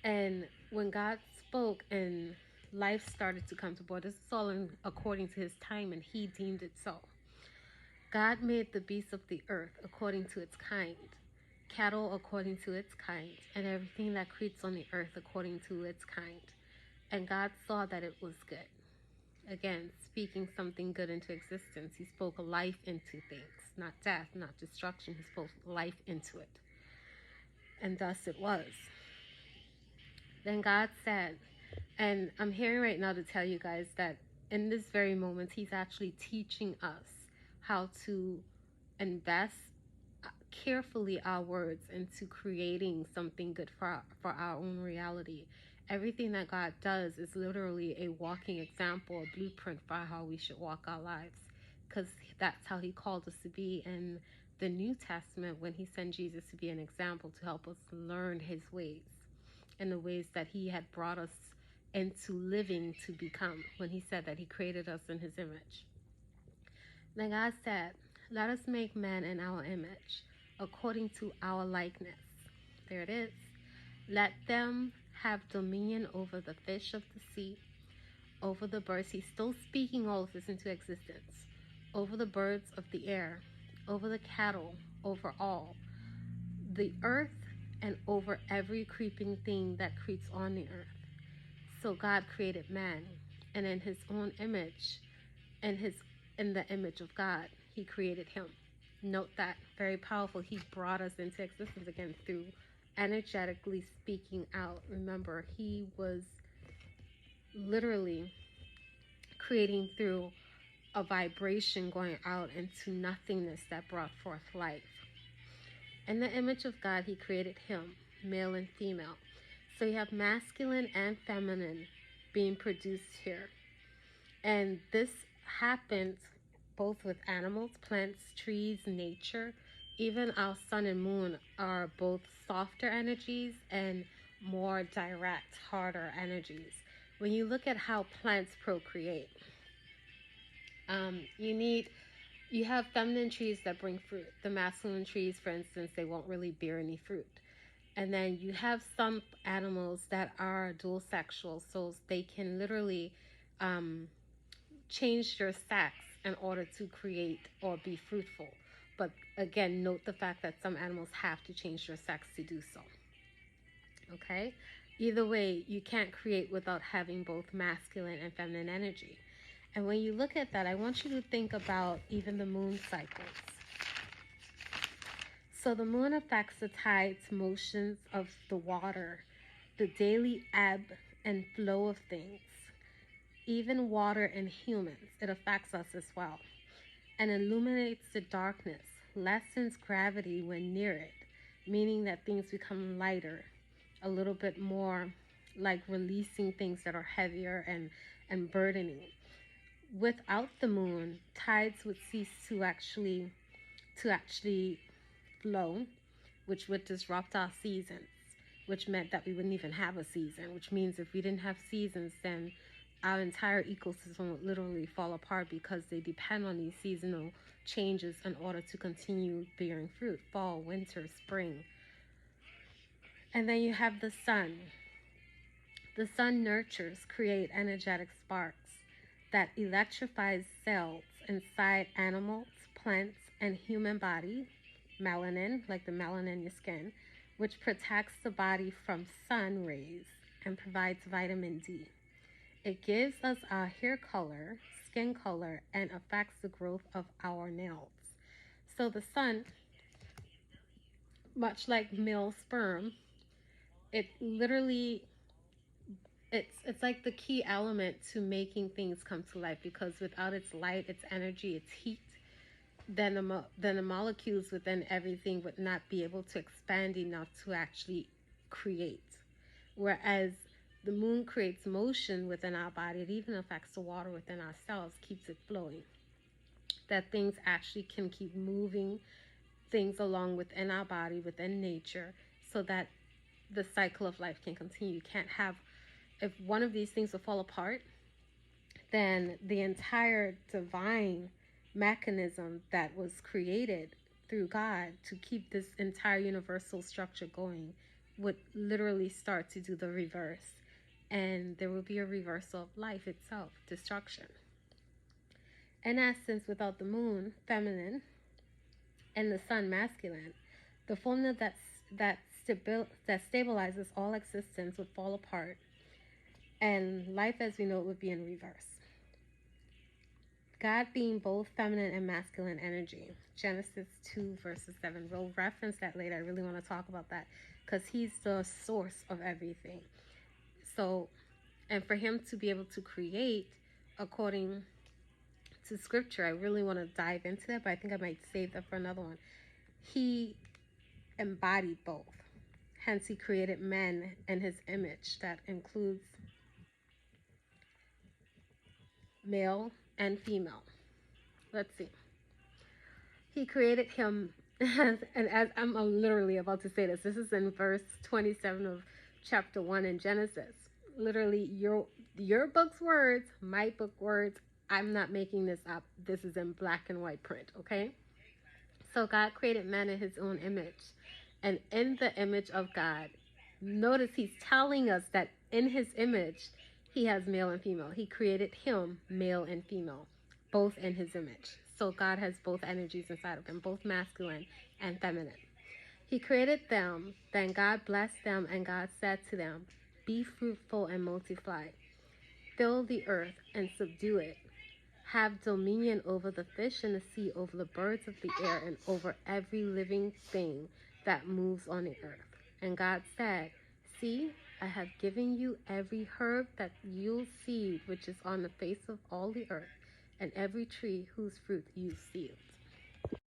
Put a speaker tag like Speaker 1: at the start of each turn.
Speaker 1: And when God spoke and life started to come to board, this is all according to his time, and he deemed it so. God made the beasts of the earth according to its kind, cattle according to its kind, and everything that creeps on the earth according to its kind. And God saw that it was good. Again, speaking something good into existence. He spoke life into things, not death, not destruction. He spoke life into it. And thus it was. Then God said, and I'm here right now to tell you guys that in this very moment, he's actually teaching us how to invest carefully our words into creating something good for our own reality. Everything that God does is literally a walking example, a blueprint for how we should walk our lives, because that's how he called us to be in the New Testament when he sent Jesus to be an example to help us learn his ways and the ways that he had brought us into living to become, when he said that he created us in his image. Then God said, let us make man in our image, according to our likeness. There it is. Let them have dominion over the fish of the sea, over the birds. He's still speaking all of this into existence. Over the birds of the air, over the cattle, over all the earth, and over every creeping thing that creeps on the earth. So God created man, and in his own image, in the image of God, he created him. Note that, very powerful. He brought us into existence again through energetically speaking out. Remember, he was literally creating through a vibration going out into nothingness that brought forth life. In the image of God, he created him, male and female. So you have masculine and feminine being produced here. And this happens both with animals, plants, trees, nature. Even our sun and moon are both softer energies and more direct, harder energies. When you look at how plants procreate, you have feminine trees that bring fruit. The masculine trees, for instance, they won't really bear any fruit. And then you have some animals that are dual sexual, so they can literally change their sex in order to create or be fruitful. But again, note the fact that some animals have to change their sex to do so. Okay? Either way, you can't create without having both masculine and feminine energy. And when you look at that, I want you to think about even the moon cycles. So the moon affects the tides, motions of the water, the daily ebb and flow of things, even water and humans. It affects us as well, and illuminates the darkness, lessens gravity when near it, meaning that things become lighter, a little bit more like releasing things that are heavier and burdening. Without the moon, tides would cease to actually flow, which would disrupt our seasons, which meant that we wouldn't even have a season, which means if we didn't have seasons, then our entire ecosystem would literally fall apart, because they depend on these seasonal changes in order to continue bearing fruit: fall, winter, spring. And then you have the sun. The sun nurtures, create energetic sparks that electrifies cells inside animals, plants, and human body. Melanin, like the melanin in your skin, which protects the body from sun rays and provides vitamin D. It gives us our hair color, skin color, and affects the growth of our nails. So the sun, much like male sperm, it literally, it's like the key element to making things come to life, because without its light, its energy, its heat, then the molecules within everything would not be able to expand enough to actually create. Whereas the moon creates motion within our body. It even affects the water within our cells, keeps it flowing. That things actually can keep moving things along within our body, within nature, so that the cycle of life can continue. You can't have, if one of these things will fall apart, then the entire divine mechanism that was created through God to keep this entire universal structure going would literally start to do the reverse. And there will be a reversal of life itself, destruction. In essence, without the moon, feminine, and the sun, masculine, the formula that stabilizes all existence would fall apart, and life as we know it would be in reverse. God being both feminine and masculine energy. Genesis 2 verses 7. We'll reference that later. I really want to talk about that because he's the source of everything. So, and for him to be able to create according to scripture, I really want to dive into that, but I think I might save that for another one. He embodied both. Hence, he created men in his image. That includes male and female. Let's see. He created him, and as I'm literally about to say this is in verse 27 of chapter 1 in Genesis. Literally, your book's words, my book words. I'm not making this up. This is in black and white print, okay? So God created man in his own image. And in the image of God, notice he's telling us that in his image, he has male and female. He created him, male and female, both in his image. So God has both energies inside of him, both masculine and feminine. He created them, then God blessed them, and God said to them, "Be fruitful and multiply. Fill the earth and subdue it. Have dominion over the fish in the sea, over the birds of the air, and over every living thing that moves on the earth." And God said, "See, I have given you every herb that yields seed, which is on the face of all the earth, and every tree whose fruit yields seed."